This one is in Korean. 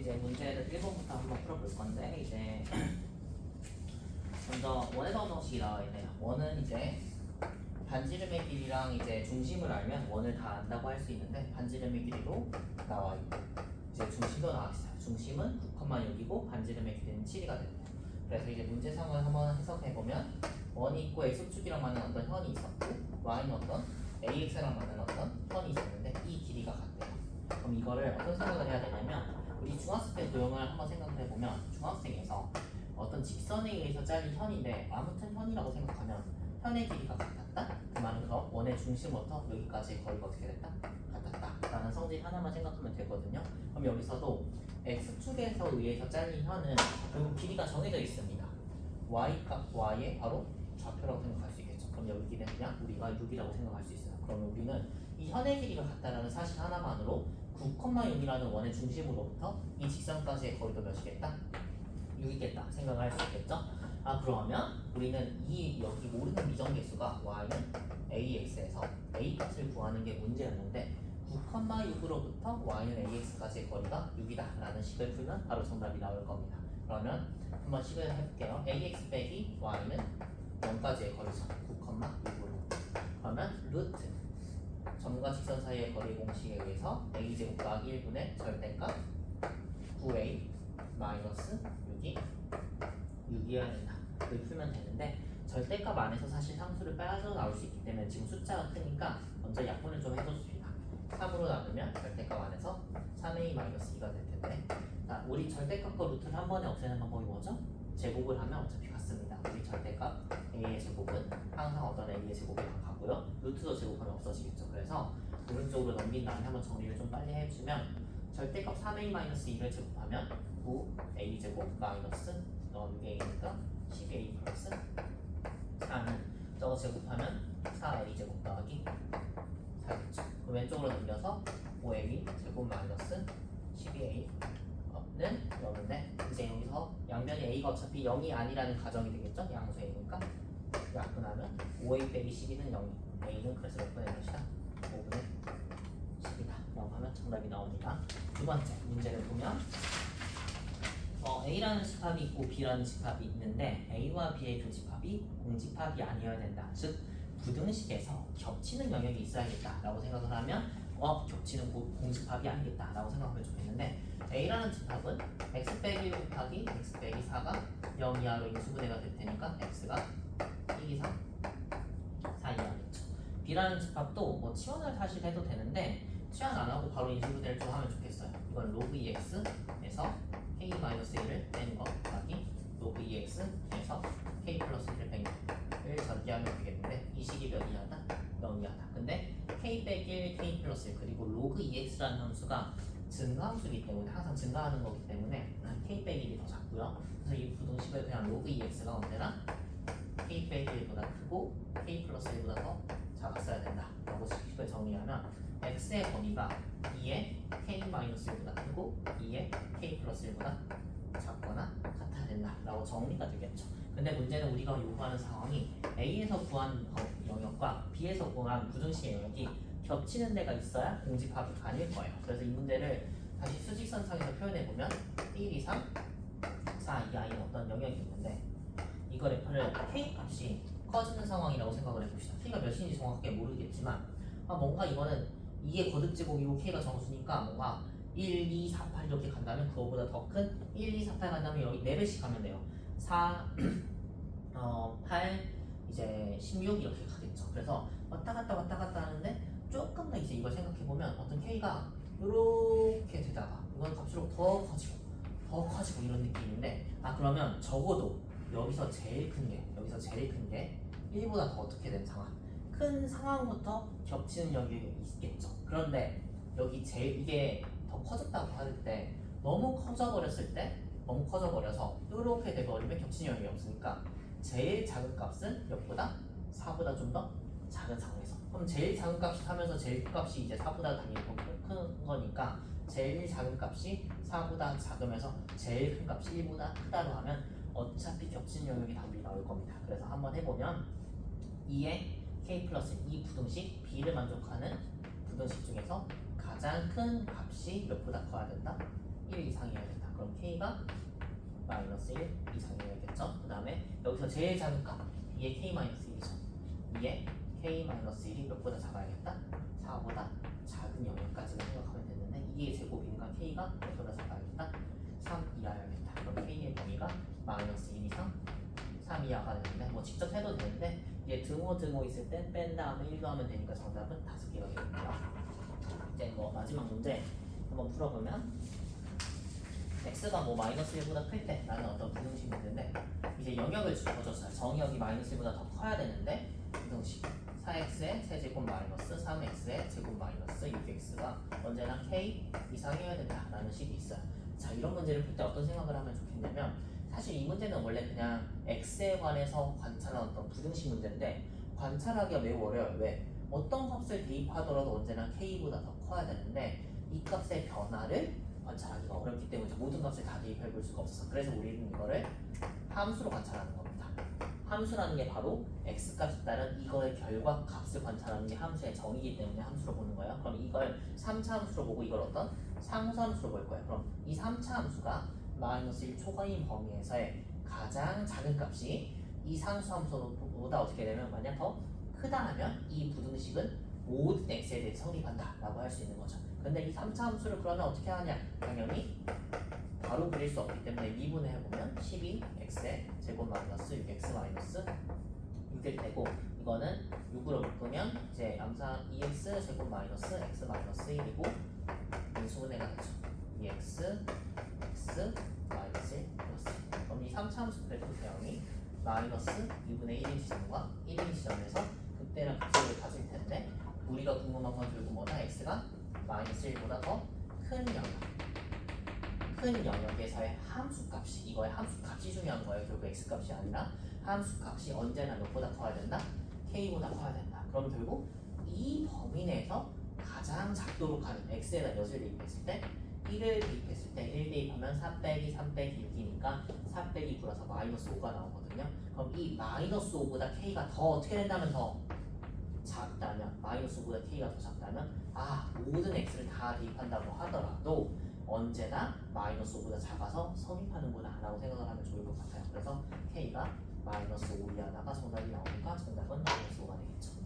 이제 문제를 1번부터 한번 풀어볼 건데 이제 먼저 원의 방정식이 나와 있네요. 원은 이제 반지름의 길이랑 이제 중심을 알면 원을 다 안다고 할 수 있는데 반지름의 길이도 나와 있고 이제 중심도 나와 있어요. 중심은 9,6이고 반지름의 길이는 7이가 됩니다. 그래서 이제 문제 상황을 한번 해석해 보면 원이 있고 x축이랑 맞는 어떤 현이 있었고 y는 어떤 ax랑 맞는 어떤 현이 있었는데 이 길이가 같대요. 그럼 이거를 어떤 생각을 해야 되냐면 우리 중학생 때 도형을 한번 생각을 해보면 중학생에서 어떤 직선에 의해서 잘린 현인데 아무튼 현이라고 생각하면 현의 길이가 같았다? 그 말은 그럼 원의 중심부터 여기까지의 거리가 어떻게 됐다? 같았다 라는 성질 하나만 생각하면 되거든요. 그럼 여기서도 x축에서 의해서 잘린 현은 결국 길이가 정해져 있습니다. y값 y의 바로 좌표라고 생각할 수 있겠죠. 그럼 여기 길이는 그냥 우리가 6이라고 생각할 수 있어요. 그러면 우리는 이 현의 길이가 같다라는 사실 하나만으로 9,6이라는 원의 중심으로부터 이 직선까지의 거리도 몇이겠다? 6이겠다 생각을 할 수 있겠죠? 그러면 우리는 이 여기 모르는 미정계수가 y는 ax에서 a 값을 구하는 게 문제였는데 9,6으로부터 y는 ax까지의 거리가 6이다 라는 식을 풀면 바로 정답이 나올 겁니다. 그러면 한번 식을 해볼게요. ax 빼기 y는 0까지의 거리죠. 9,6으로 그러면 루트 점과 직선 사이의 거리 공식에 의해서 a제곱 더하기 1분의 절대값 9a 마이너스 6이어야 된다. 이렇게 풀면 되는데 절대값 안에서 사실 상수를 빠져나올 수 있기 때문에 지금 숫자가 크니까 먼저 약분을 좀 해줬습니다. 3으로 나누면 절대값 안에서 3a 마이너스 2가 될 텐데 자, 우리 절대값과 루트를 한 번에 없애는 방법이 뭐죠? 제곱을 하면 어차피 같습니다. 우리 절대값 a의 제곱은 항상 어떤 a의 제곱이랑 같고요. 루트도 제곱하면 없어지겠죠. 그래서 오른쪽으로 넘긴 다음에 한번 정리를 좀 빨리 해주면 절대값 3a-2를 제곱하면 9a 제곱 마이너스 6a니까 10a 플러스 4는 저거 제곱하면 4a 제곱 더하기 4겠죠. 그럼 왼쪽으로 넘겨서 5a 제곱 마이너스 12a 는 0인데 이제 여기서 양변이 a가 어차피 0이 아니라는 가정이 되겠죠? 양수 a니까 약분하면 5a 빼기 12는 0이 a는 그래서 몇 분의 몇이다? 5분의 10이다 라고 하면 정답이 나옵니다. 두 번째 문제를 보면 A라는 집합이 있고 B라는 집합이 있는데 A와 B의 두 집합이 공집합이 아니어야 된다. 즉 부등식에서 겹치는 영역이 있어야겠다 라고 생각을 하면 겹치는 공집합이 아니겠다 라고 생각하면 좋겠는데 A라는 집합은 x 빼기 1 곱하기 x 빼기 4가 0 이하로 인수분해가 될 테니까 x가 1 이상 4 이하겠죠. B라는 집합도 뭐 치환을 사실 해도 되는데 치환 안 하고 바로 인수분해를 좀 하면 좋겠어요. 이건 로그 EX에서 k-1을 빼는 거 더하기 로그 EX에서 k 플러스 1을 빼는 거를 전개하면 되겠는데 이 식이 몇 이하다? 0 이하다. 근데 k 빼기 1, k 플러스 1 그리고 로그 EX라는 함수가 증가함수이기 때문에 항상 증가하는 거기 때문에 k 빼기 1이 더 작고요. 그래서 이 부등식을 그냥 로그 EX가 언제나 k 빼기 1보다 크고 k 플러스 1보다 더 작았어야 된다 라고 식을 정리하면 x의 범위가 2의 k-1보다 크고 2의 k 플러스 1보다 작거나 같아야 된다 라고 정리가 되겠죠. 근데 문제는 우리가 요구하는 상황이 A에서 구한 영역과 B에서 구한 부등식의 영역이 겹치는 데가 있어야 공집합이 아닐 거예요. 그래서 이 문제를 다시 수직선상에서 표현해보면 1 이상 4 이하인 어떤 영역이 있는데 이 그래프를 K 값이 커지는 상황이라고 생각을 해봅시다. K가 몇인지 정확하게 모르겠지만 뭔가 이거는 2의 거듭제곱이고 K가 정수니까 뭔가 1, 2, 4, 8 이렇게 간다면 그거보다 더 큰 1, 2, 4, 8 간다면 여기 4배씩 가면 돼요. 4, 8, 이제 16 이렇게 가겠죠. 그래서 왔다 갔다 하는데 조금 더 이제 이걸 생각해보면 어떤 K가 이렇게 되다가 이건 값수록 더 커지고 이런 느낌인데 그러면 적어도 여기서 제일 큰 게 1보다 더 어떻게 된 상황 큰 상황부터 겹치는 영역이 있겠죠. 그런데 여기 이게 더 커졌다고 할 때 너무 커져버려서 이렇게 돼버리면 겹치는 영역이 없으니까 제일 작은 값은 몇보다 4보다 좀 더 작은 상황에서 그럼 제일 작은 값이 4면서 제일 큰 값이 이제 4보다 당연히 더 큰 거니까 제일 작은 값이 4보다 작으면서 제일 큰 값이 1보다 크다고 하면 어차피 겹치는 영역이 답이 나올 겁니다. 그래서 한번 해보면 2의 k 플러스 2 부등식 B를 만족하는 부등식 중에서 가장 큰 값이 몇보다 커야 된다? 1 이상이어야 된다. 그럼 K가 마이너스 1 이상이어야겠죠. 그 다음에 여기서 제일 작은 값 2의 K 마이너스 1이죠. 2의 K 마이너스 1이 몇보다 작아야겠다? 4보다 작은 영역까지만 생각하면 되는데 2의 제곱이니까 K가 몇보다 작아야겠다? 3 이하여야겠다. 그럼 K의 범위가 마이너스 1 이상 3 이하가 되는데 뭐 직접 해도 되는데 이게 등호 있을 땐 뺀 다음에 1 더하면 되니까 정답은 5개가 되겠고요. 이제 뭐 마지막 문제 한번 풀어보면 x가 뭐 마이너스 1보다 클 때 라는 어떤 부등식이 있는데 이제 영역을 주어줬어요. 정역이 마이너스 1보다 더 커야 되는데 부등식 4x의 세제곱 마이너스 3x의 제곱 마이너스 6x가 언제나 k 이상이어야 된다라는 식이 있어요. 자, 이런 문제를 풀 때 어떤 생각을 하면 좋겠냐면 사실 이 문제는 원래 그냥 x에 관해서 관찰한 어떤 부등식 문제인데 관찰하기가 매우 어려워요. 왜? 어떤 값을 대입하더라도 언제나 k보다 더 커야 되는데 이 값의 변화를 관찰하기가 어렵기 때문에 모든 값을 다 대입해 볼 수가 없어. 그래서 우리는 이거를 함수로 관찰하는 겁니다. 함수라는 게 바로 x값에 따른 이거의 결과 값을 관찰하는 게 함수의 정의이기 때문에 함수로 보는 거예요. 그럼 이걸 3차 함수로 보고 이걸 어떤 상수 함수로 볼 거예요. 그럼 이 3차 함수가 마이너스 1 초과인 범위에서의 가장 작은 값이 이 상수 함수보다 어떻게 되면 만약 더 크다 하면 이 부등식은 모든 x에 대해 성립한다 라고 할 수 있는 거죠. 근데 이 3차 함수를 그러면 어떻게 하냐? 당연히 바로 그릴 수 없기 때문에 미분을 해보면 12x의 제곱 마이너스 6x 마이너스 6일 되고 이거는 6으로 묶으면 이제 양사 2x 제곱 마이너스 x 마이너스 1이고 인수분해가 되죠. 2x x 마이너스 1 플러스 1. 그럼 이 3차 함수 그래프 대형이 마이너스 2분의 1인 지점과 1인 지점에서 극대량 극소를 가질 텐데 우리가 궁금한 건 결국 뭐다? x가 마이너스 1보다 더 큰 영역에서의 함수값이 이거의 함수값이 중요한 거예요. 결국 x값이 아니라 함수값이 언제나 몇보다 커야 된다? k보다 커야 된다. 그럼 결국 이 범위 내에서 가장 작도록 하는 x에다 몇을 대입했을 때 1을 대입했을 때 1 대입하면 4 빼기 3 빼기 6이니까 4 빼기 9라서 마이너스 5가 나오거든요. 그럼 이 마이너스 5보다 k가 더 어떻게 된다면 더 작다면 마이너스 5보다 k가 더 작다면 모든 x를 다 대입한다고 하더라도 언제나 마이너스 5보다 작아서 성립하는구나 라고 생각을 하면 좋을 것 같아요. 그래서 k가 마이너스 5 이하다가 정답이 나오니까 정답은 마이너스 5가 되겠죠.